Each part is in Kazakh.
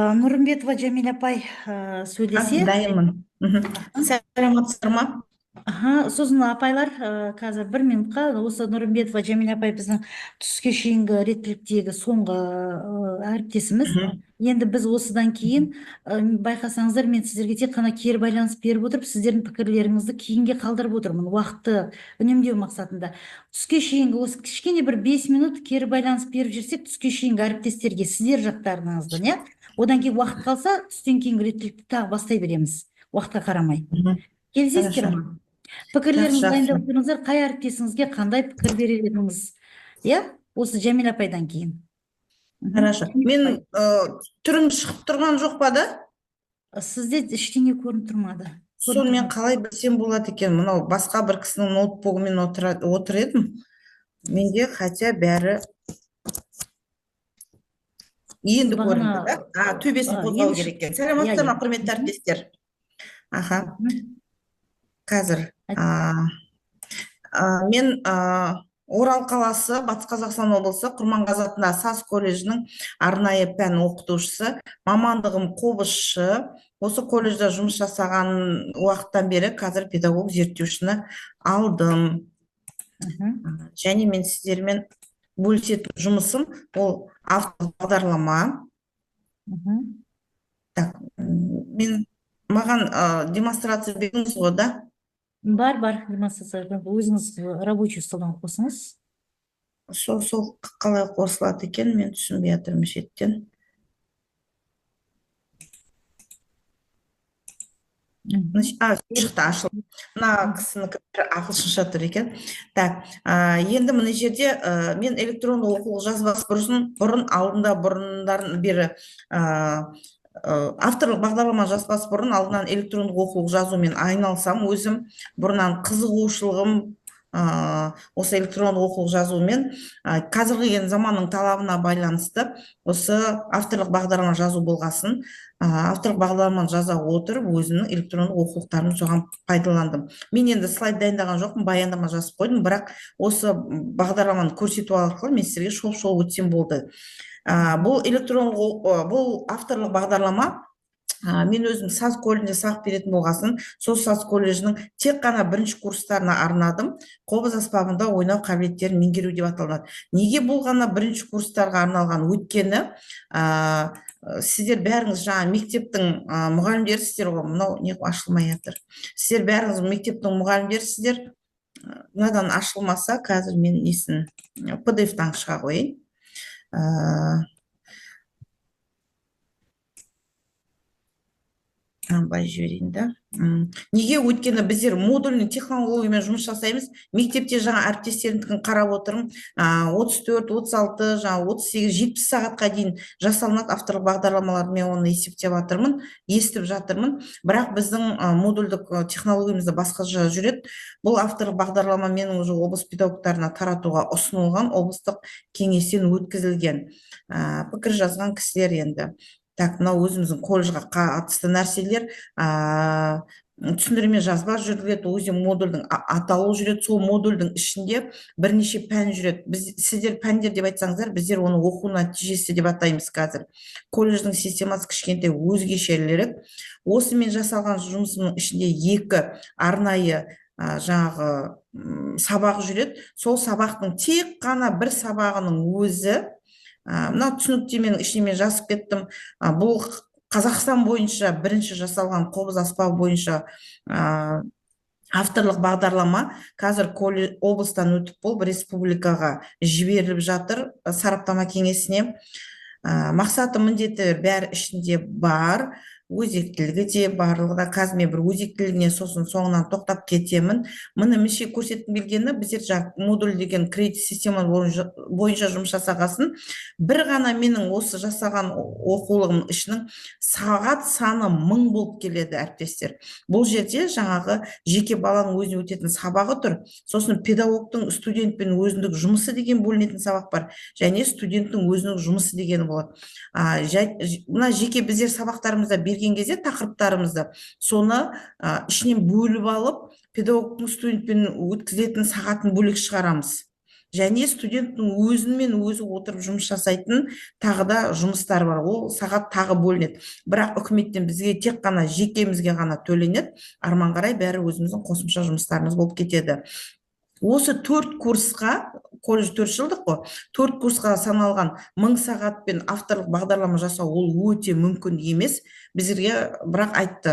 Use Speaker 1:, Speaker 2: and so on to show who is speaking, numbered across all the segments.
Speaker 1: Нұрымбетова Жәмил апай сөйлесе.
Speaker 2: Дайынмын. Сәлеметсіздер ма?
Speaker 1: Сосын апайлар қазір 1 минутқа осы Нұрымбетова Жәмил апай біздің түске шейінгі реттіліктегі соңғы әріптесіміз. Енді біз осыдан кейін байқасаңыздар, мен сіздерге тек қана кері байланыс беріп отырып, сіздердің пікірлеріңізді кейінге қалдырып отырмын, уақытты үнемдеу мақсатында. Түске шейінгі осы кішкене бір 5 минут кері байланыс беріп жүрсек, түске шейінгі әріптестерге сіздер жақтарыңыздан, иә? Одан кейін уақыт қалса, түстен кейінгі реттілікті тағы бастай береміз, уақытқа қарамай. Келісесіздер
Speaker 2: Хорошо.
Speaker 1: ма? Пікірлеріңізді
Speaker 2: Жақсы.
Speaker 1: дайындап тұрыңыздар, қай әріптесіңізге қандай пікір берер едіңіз? Иә? Осы Жәмил апайдан кейін.
Speaker 2: Хорошо. Мен түрің шығып тұрған жоқ па да?
Speaker 1: Сізде ештеңе көрініп тұрмады.
Speaker 2: Сонымен қалай білсем болады екен? Мынау басқа бір кісінің ноутбугымен отыр едім. Менде хотя бәрі енді көрінді да? Төбесін қозғау керек екен. Сәлеметсіздер ма, құрметті әріптестер? Қазір мен Орал қаласы, Батыс Қазақстан облысы, Құрманғазы атындағы САС колледжінің арнайы пән оқытушысы, мамандығым қобызшы. Осы колледжде жұмыс жасаған уақыттан бері қазір педагог зерттеушіні алдым. Және мен сіздермен бөлісетін жұмысым ол автор бағдарлама. Маған демонстрация беріңіз ғой, да?
Speaker 1: Бар, демонстрация. Өзіңіз рабочий столдан қосыңыз.
Speaker 2: Сол қалай қосылады екен, мен түсінбей жатырмын шеттен. Шықты, ашылды. Мына кісінікі ағылшынша тұр екен. Енді мына жерде мен электронды оқулық жазбас бұрын бұрындан бері авторлық бағдарлама жазбас бұрын алдынан электрондық оқулық жазумен айналсам, өзім бұрыннан қызығушылығым осы электрондық оқулық жазумен қазіргі заманның талабына байланысты осы авторлық бағдарлама жазу болғасын, авторлық бағдарламаны жаза отырып өзімнің электрондық оқулықтарымды соған пайдаландым. Мен енді слайд дайындаған жоқпын, баяндама жазып қойдым, бірақ осы бағдарламаны көрсету арқылы мен сіздерге шолып өтсем болды. Бұл авторлық бағдарлама мен өзім САС колледжінде сабақ беретін болғасын, сол САС колледжінің тек қана бірінші курстарына арнадым. Қобыз аспабында ойнау қабілеттерін меңгеру деп аталады. Неге бұл ғана бірінші курстарға арналған? Өйткені сіздер бәріңіз жаңа мектептің мұғалімдерісіздер ғой, мынау не ашылмай жатыр. Сіздер бәріңіз мектептің мұғалімдерісіздер. Мынадан ашылмаса, қазір мен несін PDF-тан шыға қойын. Бай жіберейін да. Неге? Өйткені біздер модульный технологиямен жұмыс жасаймыз. Мектепте жаңа әріптестерімдікін қарап отырмын. 34, 36, жаңа 38, 70 сағатқа дейін жасалынады авторлық бағдарламалар. Мен оны естіп жатырмын. Бірақ біздің модульдік технологиямызда басқаша жүреді. Бұл авторлық бағдарлама менің уже облыс педагогтарына таратуға ұсынылған, облыстық кеңестен өткізілген. Пікір жазған кісілер енді. Мынау өзіміздің колледжға қатысты нәрселер, түсіндірме жазба жүргізіледі, өзі модульдің аталу жүреді, сол модульдің ішінде бірнеше пән жүреді. Сіздер пәндер деп айтсаңыздар, біздер оны оқу нәтижесі деп атаймыз қазір. Колледждің системасы кішкентай өзгешелері. Осымен жасалған жұмысының ішінде 2 арнайы жаңағы сабақ жүреді. Сол сабақтың тек қана бір сабағының өзі, мына түсініктеменің ішіне мен жазып кеттім. Бұл Қазақстан бойынша бірінші жасалған қобыз аспабы бойынша авторлық бағдарлама қазір облыстан өтіп болып республикаға жіберіліп жатыр сараптама кеңесіне. Мақсаты, міндеті бәрі ішінде бар. Өзектілігі де барлығы да. Қазір мен бір өзектілігіне сосын соңынан тоқтап кетемін. Меніңше көрсеткім келгені, біздер модуль деген кредит система бойынша жұмыс жасағасын, бір ғана менің осы жасаған оқулығым ішінің сағат саны 1000 болып келеді, әріптестер. Бұл жерде жаңағы жеке баланың өзіне өтетін сабағы тұр. Сосын педагогтың студентпен өзіндік жұмысы деген бөлінетін сабақ бар. Және студенттің өзінің жұмысы дегені болады. Мына жеке біздер сабақтарымызда берген кезде тақырыптарымызды соны ішінен бөліп алып, педагогтың студентпен өткізетін сағатын бөлек шығарамыз. және студенттің өзімен өзі отырып жұмыс жасайтын тағы да жұмыстар бар, ол сағат тағы бөлінеді, бірақ үкіметтен бізге тек қана жекемізге ғана төленеді, арман қарай бәрі өзіміздің қосымша жұмыстарымыз болып кетеді. Осы 4 курсқа, колледж 4 жылдық қой, 4 курсқа саналған 1000 сағат пен авторлық бағдарлама жасау ол өте мүмкін емес. Біздерге бірақ айтты,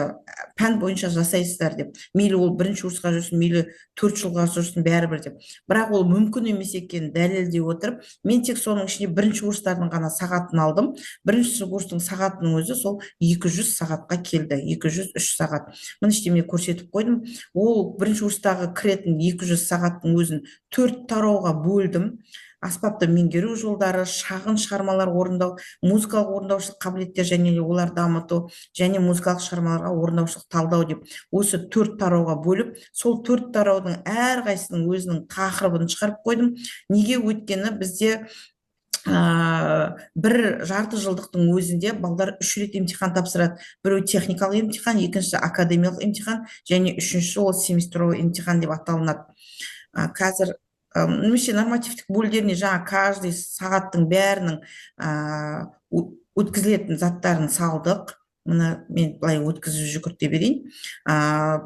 Speaker 2: пән бойынша жасайсыздар деп. Мейлі ол 1-ші курсқа жүрсін, мейлі 4 жылға жүрсін, бәрібір деп. Бірақ ол мүмкін емес екенін дәлелдей отырып, мен тек соның ішінде 1-ші курстардың ғана сағатын алдым. 1-ші курстың сағатының өзі сол 200 сағатқа келді, 203 сағат. Міне мен көрсетіп қойдым. Ол 1-ші курстағы кіретін 200 сағаттың өзін 4 тарауға бөлдім. Аспапты меңгеру жолдары, шағын шығармалар орындау, музыкалық орындаушылық қабілеттер және олар дамыту, және музыкалық шығармаларға орындаушылық талдау деп осы 4 тарауға бөліп, сол 4 тараудың әрқайсының өзінің тақырыбын шығарып қойдым. Неге? Өйткені бізде бір жарты жылдықтың өзінде балдар 3 рет емтихан тапсырады. Біреу техникалық емтихан, екіншісі академиялық емтихан, және үшіншісі ол семестровый емтихан деп аталынады. Қазір немесе нормативтік бөлдеріне жаңа каждый сағаттың бәрінің өткізілетін заттарын салдық. Мына мен былай өткізіп жүгірте берейін.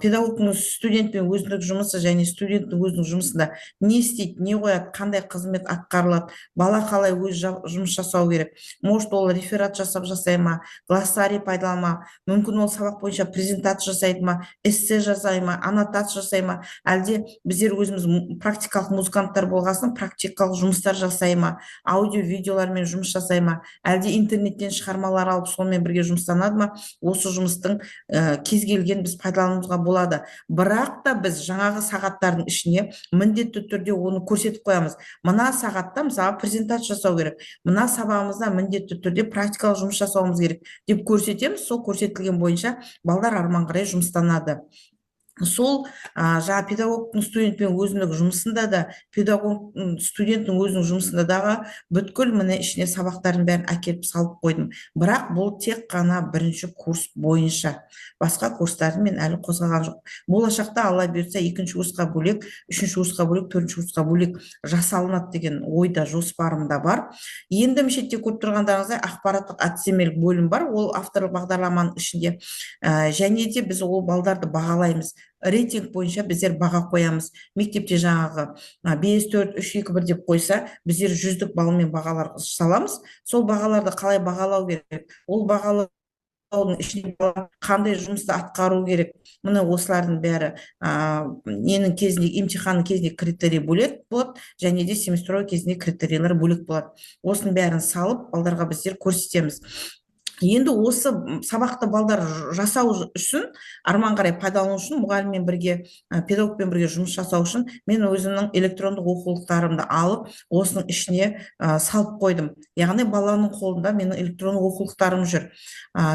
Speaker 2: Педагогтың студентпен өзіндік жұмысы және студенттің өзінің жұмысында не істейді, не қояды, қандай қызмет атқарылады, бала қалай өз жұмыс жасау керек. Может, ол реферат жасап жасай ма, глоссарий пайдалана, мүмкін ол сабақ бойынша презентация жасайды ма, эссе жасай ма, аннотация жасай ма, әлде біздер өзіміз практикалық музыканттар болғасын практикалық жұмыстар жасай ма, аудио видеолармен жұмыс жасай ма, әлде интернеттен шығармалар алып сонымен бірге жұмыстанады ма. Осы жұмыстың кез келген біз пайдалануымызға болады. Бірақ та біз жаңағы сағаттардың ішіне міндетті түрде оны көрсетіп қоямыз. Мына сағатта мысалы презентация жасау керек, мына сабағымызда міндетті түрде практикалық жұмыс жасауымыз керек деп көрсетеміз. Сол көрсетілген бойынша балдар арман қарай жұмыстанады. Сол жаңа педагогтың студентпен өзіндік жұмысында да, педагог студенттің өзінің жұмысында дағы бүткіл міне ішіне сабақтардың бәрін әкеліп салып қойдым. Бірақ бұл тек қана 1-ші курс бойынша. Басқа курстарды мен әлі қозғаған жоқ. Болашақта алла бұйыртса 2-ші курсқа бөлек, 3-ші курсқа бөлек, 4-ші курсқа бөлек жасалынады деген ойда, жоспарымда бар. Енді мешітте көріп тұрғандарыңыздай ақпараттық әдістемелік бөлім бар. Ол авторлық бағдарламаның ішінде. Және де біз ол балдарды бағалаймыз. Рейтинг бойынша біздер баға қоямыз. Мектепте жаңағы 5, 4, 3, 2, 1 деп қойса, біздер 100-дік балмен бағалар саламыз. Сол бағаларды қалай бағалау керек? Ол бағалаудың ішінде қандай жұмысты атқару керек? Міне осылардың бәрі ненің кезінде, емтиханның кезінде критерий бөлек болады, және де семестровый кезінде критерийлер бөлек болады. Осының бәрін салып, балдарға біздер көрсетеміз. Енді осы сабақты балдар жасау үшін, арман қарай пайдалану үшін, мұғаліммен бірге, педагогпен бірге жұмыс жасау үшін мен өзімнің электрондық оқулықтарымды алып, осының ішіне салып қойдым. Яғни баланың қолында менің электрондық оқулықтарым жүр.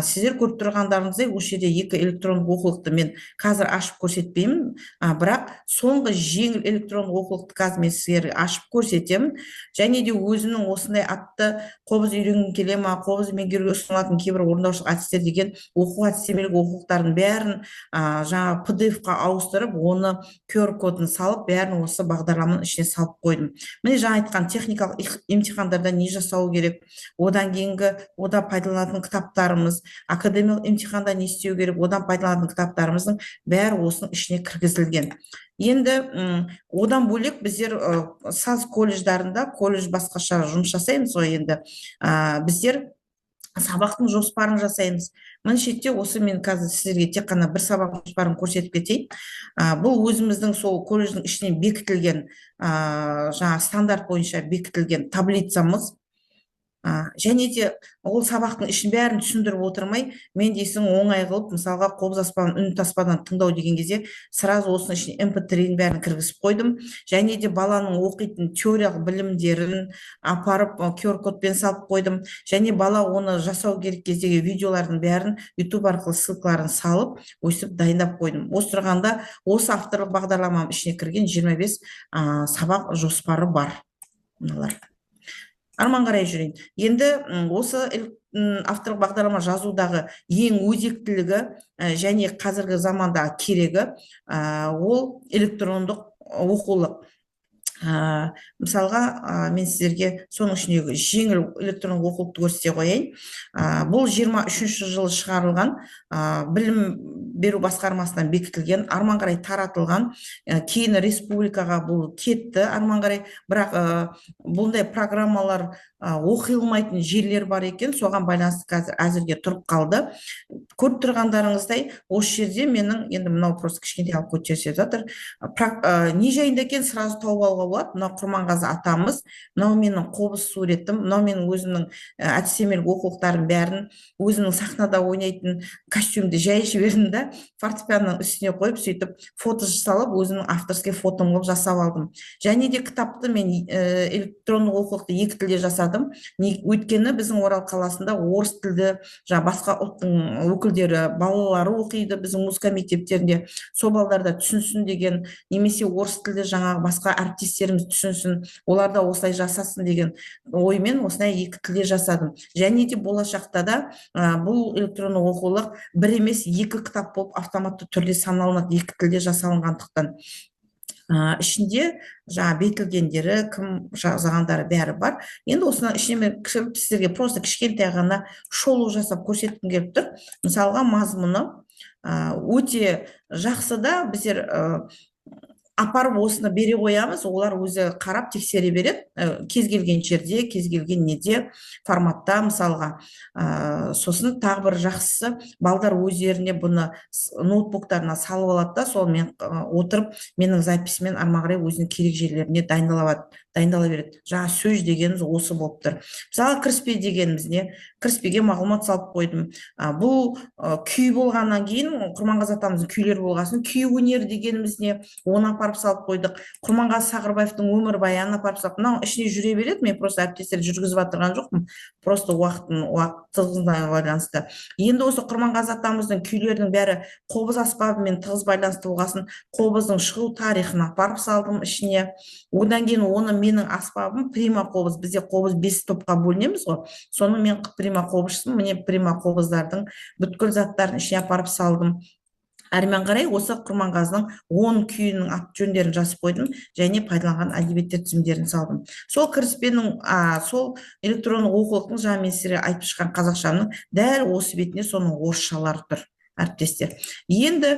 Speaker 2: Сіздер көріп тұрғандарыңыздай, осы жерде 2 электрондық оқулықты мен қазір ашып көрсетпеймін, бірақ соңғы жеңіл электрондық оқулықты қазір мен сіздерге ашып көрсетемін. Және де өзімнің осындай атты қобыз үйренгім келе ма, қобыз меңгеруге ұсынылатын кейбір орындаушылық әдістер деген оқу әдістемелік оқулықтардың бәрін жаңа PDF-қа ауыстырып, оны QR кодын салып, бәрін осы бағдарламаның ішіне салып қойдым. Міне жаңа айтқан техникалық емтихандарда не жасау керек, одан кейінгі одан пайдаланатын кітаптарымыз, академиялық емтиханда не істеу керек, одан пайдаланатын кітаптарымыздың бәрі осының ішіне кіргізілген. Енді одан бөлек біздер саз колледждарында, колледж басқаша жұмыс жасаймыз ғой. Енді біздер сабақтың жоспарын жасаймыз. Мына шетте осы мен қазір сіздерге тек қана бір сабақ жоспарын көрсетіп кетейін. Бұл өзіміздің сол колледждің ішінен бекітілген, жаңа стандарт бойынша бекітілген таблицамыз. Және де ол сабақтың ішін бәрін түсіндіріп отырмай, мен дейсің оңай қылып, мысалға қобыз аспабын үн таспадан тыңдау деген кезде сразу осының ішіне MP3-ін бәрін кіргізіп қойдым. Және де баланың оқитын теориялық білімдерін апарып QR кодпен салып қойдым. Және бала оны жасау керек кездегі видеолардың бәрін YouTube арқылы ссылкаларын салып, өйстіп дайындап қойдым. Осы тұрғанда осы авторлық бағдарламаның ішіне кірген 25 сабақ жоспары бар. Мыналар. Арман қарай жүрейін. Енді осы авторлық бағдарлама жазудағы ең өзектілігі және қазіргі заманда керегі ол электрондық оқулық. мысалға мен сіздерге соның ішіндегі жеңіл электрондық оқулықты көрсете қояйын. Бұл 23-ші жылы шығарылған, білім беру басқармасынан бекітілген, арман қарай таратылған, кейін республикаға бұл кетті арман қарай, бірақ бұндай программалар оқылмайтын жерлер бар екен, соған байланысты қазір әзірге тұрып қалды. Көріп тұрғандарыңыздай, осы жерде менің, енді мынау просто кішкентай алып көтерсек жатыр, не жайында екен сразу тауып алуға болады. Мынау Құрманғазы атамыз, мынау менің қобыз суретім, мынау менің өзімнің әдістемелік оқулықтарым бәрін, өзімнің сахнада ойнайтын костюмді жай жібердім да, фортепианоның үстіне қойып, сөйтіп фото жасалып, өзімнің авторский фотом қылып жасап алдым. Және де кітапты мен электрондық оқулықты екі тілде жасадым. Өйткені біздің Орал қаласында орыс тілді, басқа ұлттың өкілдері, балалары оқиды біздің музыка мектептерінде, сол балалар да түсінсін деген, немесе орыс тілді жаңағы басқа әріптестеріміз түсінсін, олар да осылай жасасын деген оймен осылай екі тілде жасадым. Және де болашақта да бұл электрондық оқулық бір емес екі кітап болып автоматты түрде саналынады, екі тілде жасалынғандықтан. Ішінде бекілгендері, кім жазғандары бәрі бар. Енді осының ішіне мен сіздерге просто кішкентай ғана шолу жасап көрсеткім келіп тұр. Мысалға мазмұны өте жақсы да, біздер апарып осыны бере қоямыз, олар өзі қарап тексере береді, кез келген жерде, кез келген неде, форматта мысалға. Сосын тағы бір жақсысы, балдар өздеріне бұны ноутбуктарына салып алады да, сол мен отырып, менің записімен арман қарай өзінің керек жерлеріне дайындала береді. Жаңа сөз дегеніміз осы болып тұр. Мысалы кіріспе дегеніміз не? Кіріспеге мағлұмат салып қойдым. Бұл күй болғаннан кейін, Құрманғазы атамыздың күйлері болғасын, күй өнері дегеніміз не? Оны апарып салып қойдық. Құрманғазы Сағырбаевтың өмірбаянын апарып салып, мынау ішіне жүре береді, мен просто әріптестер жүргізіп отырған жоқпын, просто уақытына байланысты. Енді осы Құрманғазы атамыздың күйлерінің бәрі қобыз аспабымен тығыз байланысты болғасын, қобыздың шығу тарихын апарып салдым ішіне. Одан кейін оны менің аспабым прима қобыз, бізде қобыз 5 топқа бөлінеміз ғой, соны мен прима қобызшымын, міне прима қобыздардың бүткіл заттарын ішіне апарып салдым. Әрмен қарай осы Құрманғазының 10 күйінің ат жөндерін жазып қойдым, және пайдаланған әдебиеттер тізімдерін салдым. Сол кіріспенің, сол электрондық оқулықтың жаңа мен сіздерге айтып шыққан қазақшамның дәл осы бетінде соның орысшалары тұр. Әріптестер, енді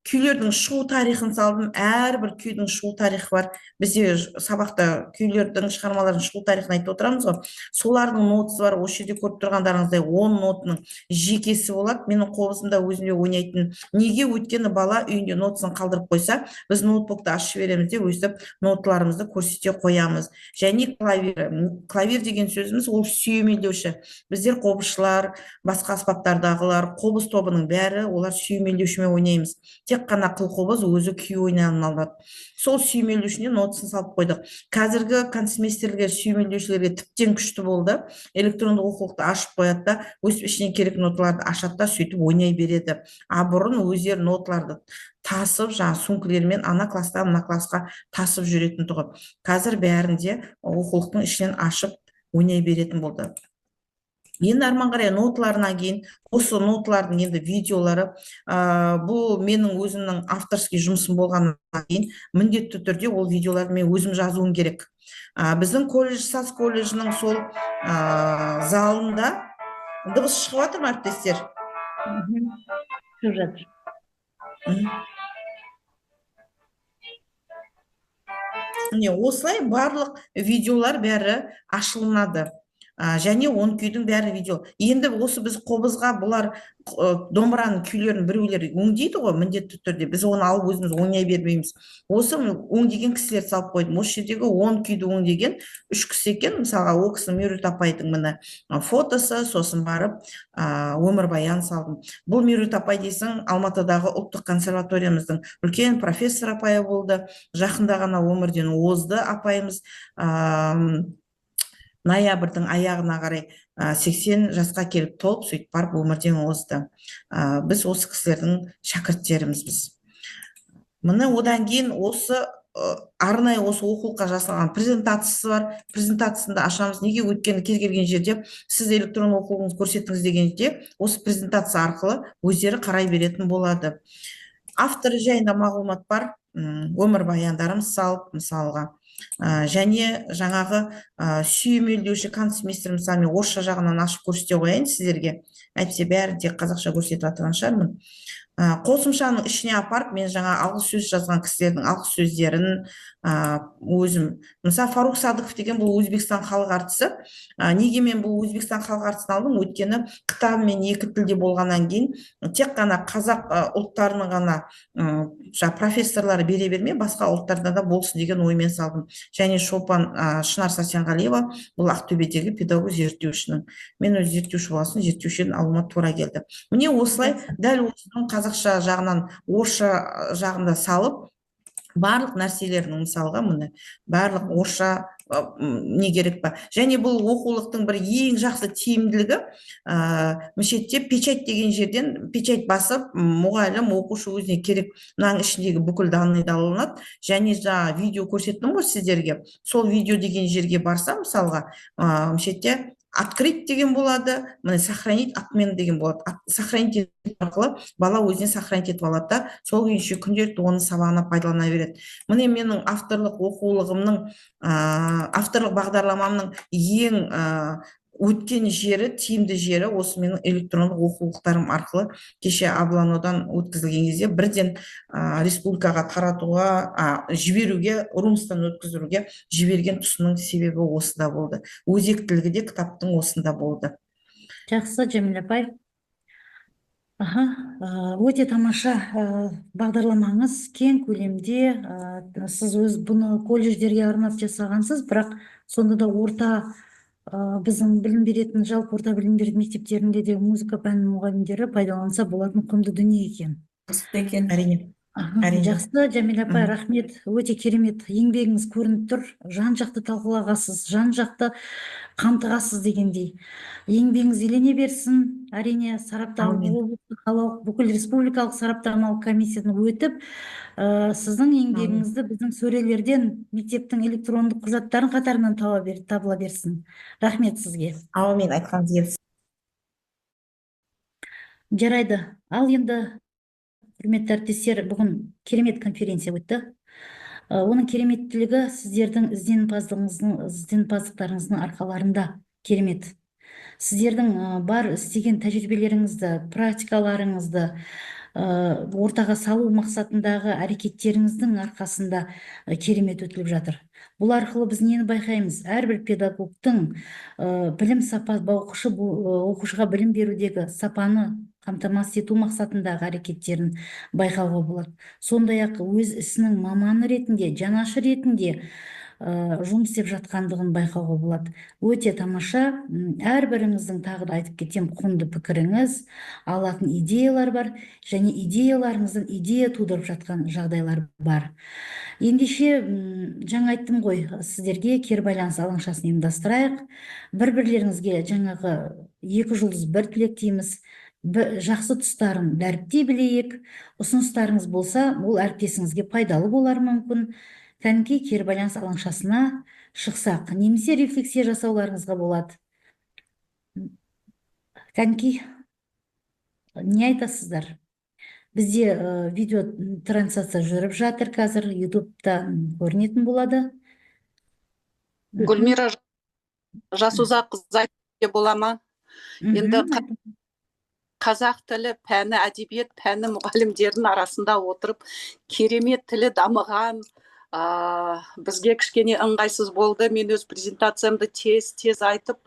Speaker 2: күйлердің шығу тарихын салдым, әрбір күйдің шығу тарихы бар. Бізде сабақта күйлердің, шығармалардың шығу тарихын айтып отырамыз ғой, солардың нотасы бар. Осы жерде көріп тұрғандарыңыздай 10 нотының жекесі болады. Менің қобызымда өзімде ойнайтын. Неге? Өйткені бала үйінде нотасын қалдырып қойса, біз ноутбукты ашып жібереміз де өстіп ноталарымызды көрсете қоямыз. Және клавир деген сөзіміз ол сүйемелдеуші. Біздер қобызшылар, басқа аспаптардағылар, қобыз тобының бәрі олар сүйемелдеушімен ойнаймыз. Тек қана қылқобыз өзі күй ойнай алады. Сол сүйемелдеушіне нотасын салып қойдық. Қазіргі концертмейстерлер сүйемелдеушілерге тіптен күшті болды. Электрондық оқулықты ашып қояды да, өз ішінен керек ноталарды ашады да, сөйтіп ойнай береді. Бұрын өздері ноталарды тасып, сумкілермен ана класстан мына классқа тасып жүретін тұғын. Қазір бәрінде оқулықтың ішінен ашып ойнай беретін болды. Енді арман қарай ноталарына кейін, осы ноталардың енді видеолары, бұл менің өзімнің авторский жұмысым болғаннан кейін, міндетті түрде ол видеоларды мен өзім жазуым керек. Біздің саз колледжінің сол залында дыбыс шығып жатыр ма, әріптестер?
Speaker 1: Шығып жатыр.
Speaker 2: Осылай барлық видеолар бәрі ашылынады. Және 10 күйдің бәрі видео. Енді осы біз қобызға бұлар домбыраның күйлерін біреулер өңдейді ғой, міндетті түрде. Біз оны алып өзіміз ойнай бермейміз. Осы өңдеген кісілер салып қойдым. Осы жердегі 10 күйді өңдеген 3 кісі екен. Мысалға, ол кісінің Меруерт апайдың міне фотосы, сосын барып өмірбаян салдым. Бұл Меруерт апай дейсің, Алматыдағы ұлттық консерваториямыздың үлкен профессор апайы болды. Жақында ғана өмірден озды апайымыз. Ноябрьдің аяғына қарай 80 жасқа келіп толып, сөйтіп барып өмірден озды. Біз осы кісілердің шәкірттеріміз біз. Міне одан кейін осы арнайы осы оқулыққа жасалған презентациясы бар. Презентациясында ашамыз. Неге? Өйткені кез келген жерде сіз электронды оқулығыңызды көрсеттіңіз дегенде, осы презентация арқылы өздері қарай беретін болады. Авторы жайында мағлұмат бар. Өмірбаяндарым салып, мысалға. және жаңағы сүйемелдеуші канцмейстер, мысалы мен орысша жағынан ашып көрсете қояйын сіздерге, әйтпесе бәрін тек қазақша көрсетіп жатырған шығармын. Қосымшаның ішіне апарып мен жаңа алғыс сөз жазған кісілердің алғыс сөздерін өзім, мысалы Фарух Садықов деген бұл Өзбекстан халық әртісі. Неге мен бұл Өзбекстан халық әртісін алдым? Өйткені кітабымен екі тілде болғаннан кейін тек қана қазақ ұлттарының ғана профессорлары бере бермей, басқа ұлттарда да болсын деген оймен салдым. Және Шолпан Шынар Сәрсенғалиева бұл Ақтөбедегі педагог зерттеушінің, мен өз зерттеуші болғасын зерттеушіден алуыма тура келді. Міне осылай дәл осының қазақша жағынан орысша жағында салып, барлық нәрселердің мысалға міне барлық орысша не керек па. Және бұл оқулықтың бір ең жақсы тиімділігі, мешітте печать деген жерден печать басып, мұғалім оқушы өзіне керек мынаның ішіндегі бүкіл данныйды алынады. Және жаңа видео көрсеттім ғой сіздерге, сол видео деген жерге барса, мысалға мешітте открыть деген болады, міне сохранить отмен деген болады. Сохранить арқылы бала өзіне сохранить етіп алады да, сол күйінше күнделікті оның сабағына пайдалана береді. Міне менің авторлық оқулығымның, авторлық бағдарламамның ең өткен жері, тиімді жері осы менің электрондық оқулықтарым арқылы кеше Абланодан өткізілген кезде бірден республикаға таратуға, жіберуге, Румстан өткізуге жіберген тұсының себебі осында болды. Өзектілігі де кітаптың осында болды.
Speaker 1: Жақсы, Жәмилә апай. Өте тамаша бағдарламаңыз, кең көлемде. Сіз өз бұны колледждерге арнап жасағансыз, бірақ сонда да біздің білім беретін, жалпы орта білім беретін мектептерінде де музыка пәнінің мұғалімдері пайдаланса болатын құнды дүние екен.
Speaker 2: Әрине.
Speaker 1: Жақсы, Жәмилә апай, рахмет. Өте керемет, еңбегіңіз көрініп тұр. Жан-жақты талқылағасыз, жан-жақты қамтығасыз дегендей. Еңбегіңіз елене берсін. Әрине, бүкіл республикалық сараптамалық комиссиядан өтіп, сіздің еңбегіңізді біздің сөрелерден мектептің электрондық құжаттарын қатарынан табыла берсін. Рахмет сізге.
Speaker 2: Аумин, айтқаныңыз келсін.
Speaker 1: Жарайды. Ал енді, құрметті әріптестер, бүгін керемет конференция өтті. Оның кереметтілігі сіздердің ізденімпаздықтарыңыздың арқаларында керемет. Сіздердің бар істеген тәжірибелеріңізді, практикаларыңызды ортаға салу мақсатындағы әрекеттеріңіздің арқасында керемет өтіліп жатыр. Бұл арқылы біз нені байқаймыз? Әрбір педагогтың білім сапасы, оқушыға білім берудегі сапаны қамтамасыз ету мақсатындағы әрекеттерін байқауға болады. Сондай-ақ өз ісінің маманы ретінде, жанашы ретінде жұмыс істеп жатқандығын байқауға болады. Өте тамаша. Әрбіріңіздің тағы да айтып кетем, құнды пікіріңіз, алатын идеялар бар, және идеяларыңыздың идея тудырып жатқан жағдайлар бар. Ендеше жаңа айттым ғой, сіздерге кері байланыс алаңшасын ұйымдастырайық. Бір-бірлеріңізге жаңағы 2 жұлдыз 1 тілек дейміз. Жақсы тұстарын дәріптей білейік. Ұсыныстарыңыз болса, бұл әріптесіңізге пайдалы болар мүмкін. Кәнекей кері байланыс алаңшасына шықсақ, немесе рефлексия жасауларыңызға болады. Кәнекей, не айтасыздар? Бізде видео трансляция жүріп жатыр қазір, ютубта көрінетін болады.
Speaker 3: Гүлмира Жасұзақызы айтуға бола ма? Енді қазақ тілі пәні, әдебиет пәні мұғалімдердің арасында отырып, керемет тілі дамыған, бізге кішкене ыңғайсыз болды. Мен өз презентациямды тез айтып,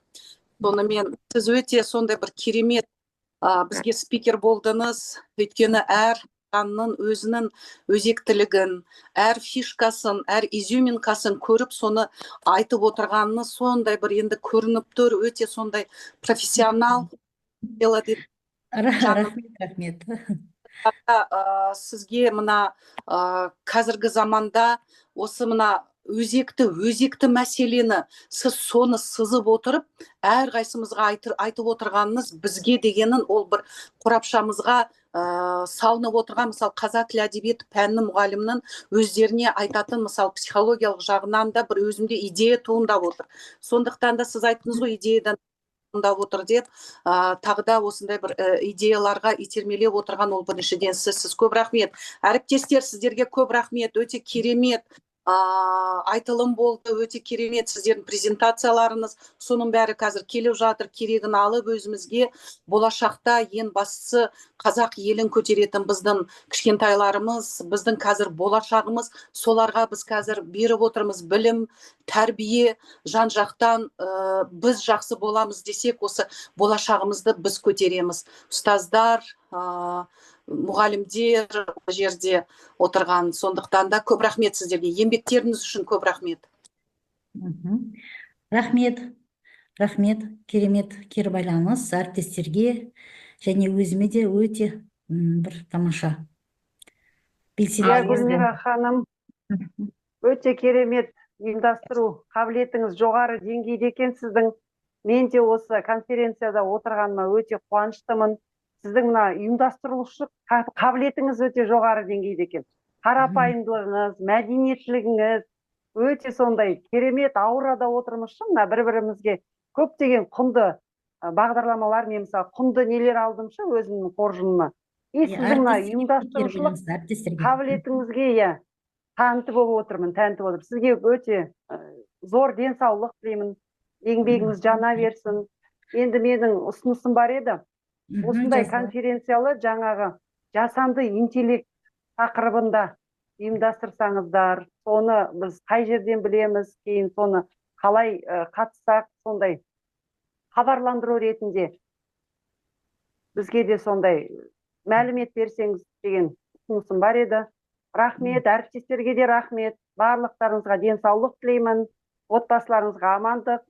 Speaker 3: сонымен сіз өте сондай бір керемет бізге спикер болдыңыз. Өйткені әр пәннің өзінің өзектілігін, әр фишкасын, әр изюминкасын көріп, соны айтып отырғаныңыз сондай бір енді көрініп тұр, өте сондай профессионал.
Speaker 1: Рахмет.
Speaker 3: Сізге мына қазіргі заманда осы мына өзекті мәселені сіз соны сызып отырып, әрқайсымызға айтып отырғаныңыз бізге дегенін ол бір қорапшамызға салынып отырған, мысалы қазақ тілі әдебиеті пәнінің мұғалімнің өздеріне айтатын, мысалы психологиялық жағынан да бір өзімде идея туындап отыр. Сондықтан да сіз айттыңыз ғой, идеядан туындап отыр деп, тағы да осындай бір идеяларға итермелеп отырған ол біріншіден сіз көп рахмет. Әріптестер, сіздерге көп рахмет, өте керемет айтылым болды, өте керемет сіздердің презентацияларыңыз, соның бәрі қазір келіп жатыр, керегін алып өзімізге болашақта ең бастысы қазақ елін көтеретін біздің кішкентайларымыз, біздің қазір болашағымыз, соларға біз қазір беріп отырмыз білім, тәрбие, жан жақтан біз жақсы боламыз десек, осы болашағымызды біз көтереміз. Ұстаздар, мұғалімдер бұл жерде отырған, сондықтан да көп рахмет сіздерге, еңбектеріңіз үшін көп рахмет.
Speaker 1: Рахмет, керемет кері байланыс әріптестерге және өзіме де өте бір тамаша.
Speaker 4: Гүлмира ханым, өте керемет ұйымдастыру қабілетіңіз жоғары деңгейде екен сіздің. Мен де осы конференцияда отырғаныма өте қуаныштымын. Сіздің мына ұйымдастырушылық қабілетіңіз өте жоғары деңгейде екен. Қарапайымдылығыңыз, мәдениеттілігіңіз өте сондай керемет аурада отырмыз шын. Бір-бірімізге көптеген құнды бағдарламалар, мен мысалы құнды нелер алдымшы өзімнің қоржыныма. Сіздің мына ұйымдастырушылық қабілетіңізге тәнті болып отырмын, Сізге өте зор денсаулық тілеймін. Еңбегіңіз жана берсін. Енді менің ұсынысым бар еді. Осындай конференциялы жаңағы жасанды интеллект тақырыбында ұйымдастырсаңыздар, соны біз қай жерден білеміз, кейін соны қалай қатысақ, сондай хабарландыру ретінде бізге де сондай мәлімет берсеңіз деген ұсынысым бар еді. Рахмет, әріптестерге де рахмет. Барлықтарыңызға денсаулық тілеймін, отбасыларыңызға амандық.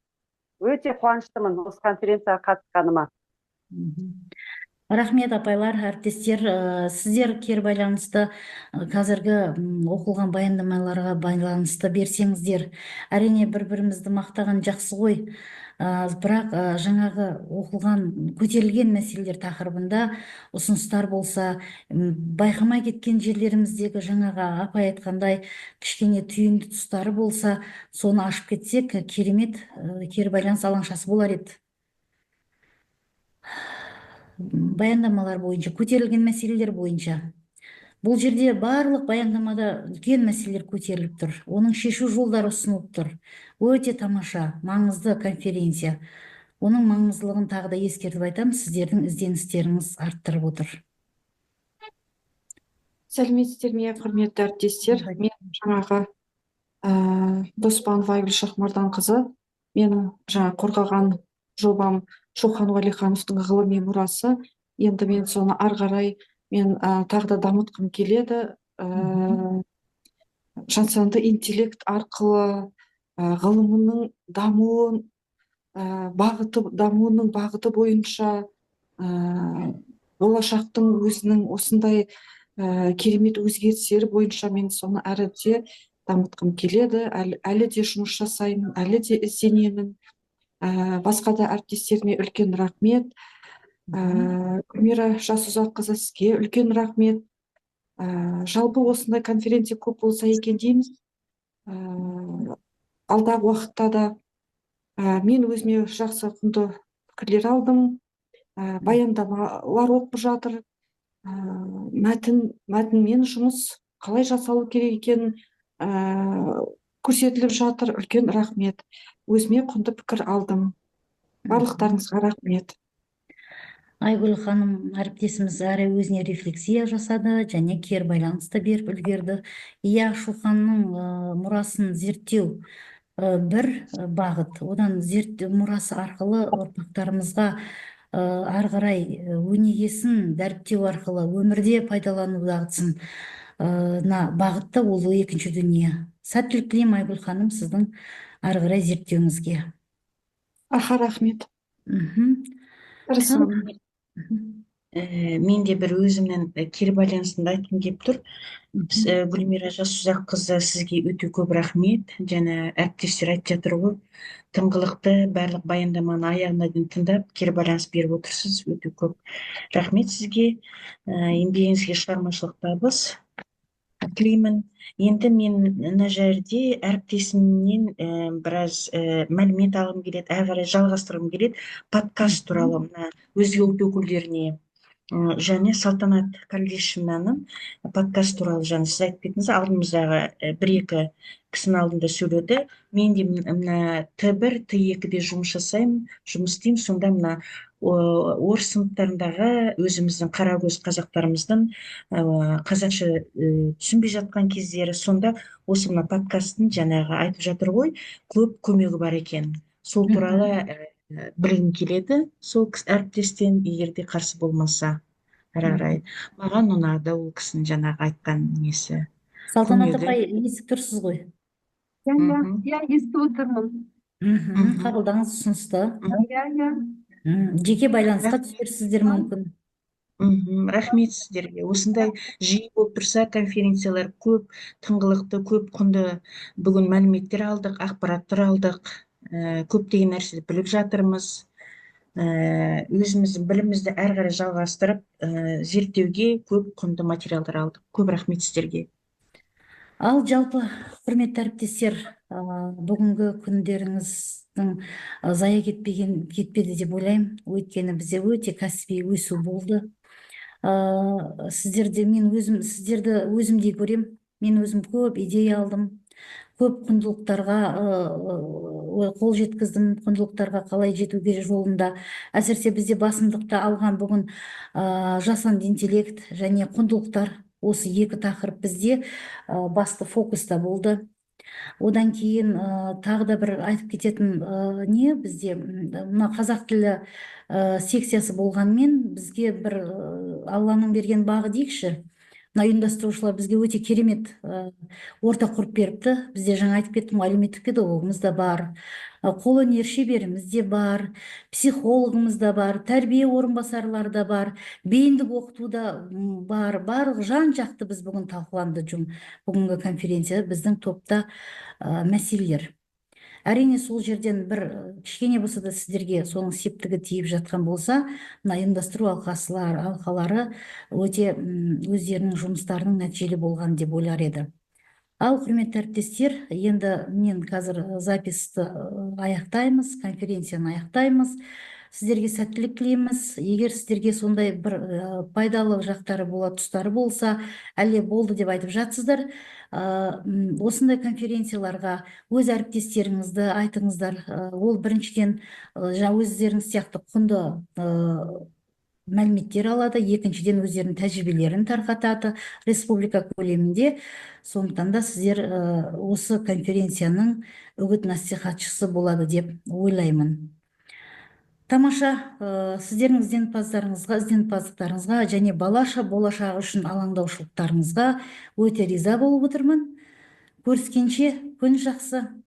Speaker 4: Өте қуаныштымын осы конференцияға қатысқаныма.
Speaker 1: Рахмет, апайлар, әріптестер. Сіздер кері байланысты қазіргі оқылған баяндамаларға байланысты берсеңіздер, әрине бір-бірімізді мақтаған жақсы ғой. Бірақ жаңағы оқылған, көтерілген мәселелер тақырыбында ұсыныстар болса, байқамай кеткен жерлеріміздегі жаңағы апай айтқандай кішкене түйінді тұстары болса, соны ашып кетсек, керемет кері байланыс алаңшасы болар еді. Баяндамалар бойынша, көтерілген мәселелер бойынша. Бұл жерде барлық баяндамада үлкен мәселелер көтеріліп тұр. Оның шешу жолдары ұсынылып тұр. Өте тамаша, маңызды конференция. Оның маңыздылығын тағы да ескертіп айтамын, сіздердің ізденістеріңіз арттырып отыр.
Speaker 5: Сәлеметсіздер ме, құрметті әріптестер. Мен жаңағы Доспанова Айгүл Шахмарданқызы, менің жаңа қорғаған жобам Шоқан Уәлихановтың ғылыми мұрасы. Енді мен соны ары қарай мен тағы да дамытқым келеді. Жасанды интеллект арқылы ғылымының дамуын, дамуының бағыты бойынша болашақтың өзінің осындай керемет өзгерістері бойынша мен соны әрі де дамытқым келеді. Әлі де жұмыс жасаймын, әлі де ізденемін. Басқа да әріптестеріме үлкен рахмет. Гүлмира Жасұзаққызы, сізге үлкен рахмет. Жалпы осындай конференция көп болса екен дейміз. Алдағы уақытта да мен өзіме жақсы құнды пікірлер алдым. Баяндамалар оқып жатыр. Мәтінмен жұмыс қалай жасалу керек екенін көрсетіліп жатыр. Үлкен рахмет. Өзіме құнды пікір алдым. Барлықтарыңызға рахмет.
Speaker 1: Айгүл ханым әріптесіміз әрі өзіне рефлексия жасады және кері байланысты беріп үлгерді. Шоқанның мұрасын зерттеу бір бағыт. Одан мұрасы арқылы ұрпақтарымызға ары қарай өнегесін дәріптеу арқылы өмірде пайдалану дағдысын бағытты, ол екінші дүние. Сәттілік тілеймін, Айгүл ханым, сіздің ары қарай зерттеуіңізге.
Speaker 5: Рахмет.
Speaker 2: Мен де бір өзімнің кері байланысында айтқым келіп тұр. Гүлмира Жасұзаққызы, сізге өте көп рахмет. Және әріптестер айтып жатыр ғой, тыңғылықты барлық баяндаманы аяғына дейін тыңдап, кері байланыс беріп отырсыз. Өте көп рахмет сізге. Еңбегіңізге шығармашылық табыс тілеймін. Енді мен мына жерде әріптесімнен біраз мәлімет алғым келеді, әрі қарай жалғастырғым келеді подкаст туралы өзге ұлт өкілдеріне
Speaker 6: және Салтанат Калишинаның подкаст туралы жаңа сіз айтып кеттіңіз, алдымыздағы бір-екі кісінің алдында сөйледі. Мен де мына Т1, Т2-де жұмыс жасаймын, жұмыс істеймін. Сонда мына орыс сыныптарындағы өзіміздің қарагөз қазақтарымыздың қазақша түсінбей жатқан кездері, сонда осы мына подкасттың жаңағы айтып жатыр ғой, көп көмегі бар екен. Сол туралы білгім келеді, сол әріптестен, егер де қарсы болмаса. Әрі қарай маған ұнады ол кісінің жаңағы айтқан несі,
Speaker 1: Салтанат
Speaker 6: көмегі.
Speaker 1: апай, естіп тұрсыз ғой.
Speaker 7: Иә, естіп отырмын.
Speaker 1: Қабылдаңыз ұсынысты.
Speaker 7: Иә.
Speaker 1: Жеке байланысқа түсерсіздер мүмкін.
Speaker 6: Рахмет сіздерге. Осындай жиі болып тұрса, конференциялар көп, тыңғылықты, көп құнды бүгін мәліметтер алдық, ақпараттар алдық, көптеген нәрсе біліп жатырмыз. Өзіміздің білімімізді әрі қарай жалғастырып, зерттеуге көп құнды материалдар алдық. Көп рахмет сіздерге.
Speaker 1: Ал жалпы, құрметті әріптестер, бүгінгі күндеріңіздің зая кетпеді деп ойлаймын. Өйткені бізде өте кәсіби өсу болды. Сіздерді өзімдей көрем. Мен өзім көп идея алдым. Көп құндылықтарға қол жеткіздім, құндылықтарға қалай жетуге жолында. Әсіресе бізде басымдықты алған бүгін жасанды интеллект және құндылықтар, осы екі тақырып бізде басты фокуста болды. Одан кейін тағы да бір айтып кететін не, бізде мына қазақ тілі секциясы болғанмен бізге бір Алланың берген бағы дейікші. Мына ұйымдастырушылар бізге өте керемет орта құрып беріпті. Бізде жаңа айтып кеттім, әлеуметтік педагогымыз да бар, қолөнер шеберіміз де бар, психологымыз да бар, тәрбие орынбасарлары да бар, бейіндік оқыту да бар. Барлық жан жақты біз бүгін талқыланды бүгінгі конференция біздің топта мәселелер. Әрине сол жерден бір кішкене болса да сіздерге соның септігі тиіп жатқан болса, мына ұйымдастыру алқалары өте өздерінің жұмыстарының нәтижелі болған деп ойлар еді. Ал құрметті әріптестер, енді мен қазір записті аяқтаймыз, конференцияны аяқтаймыз. Сіздерге сәттілік тілейміз. Егер сіздерге сондай бір пайдалы жақтары тұстары болса, әлде болды деп айтып жатсыздар, осындай конференцияларға өз әріптестеріңізді айтыңыздар. Ол біріншіден өздеріңіз сияқты құнды мәліметтер алады, екіншіден өздерінің тәжірибелерін тарқатады республика көлемінде. Сондықтан да сіздер осы конференцияның үгіт насихатшысы болады деп ойлаймын. Тамаша, сіздердің ізденімпаздықтарыңызға және балаша болашағы үшін алаңдаушылықтарыңызға өте риза болып отырмын. Көріскенше күн жақсы.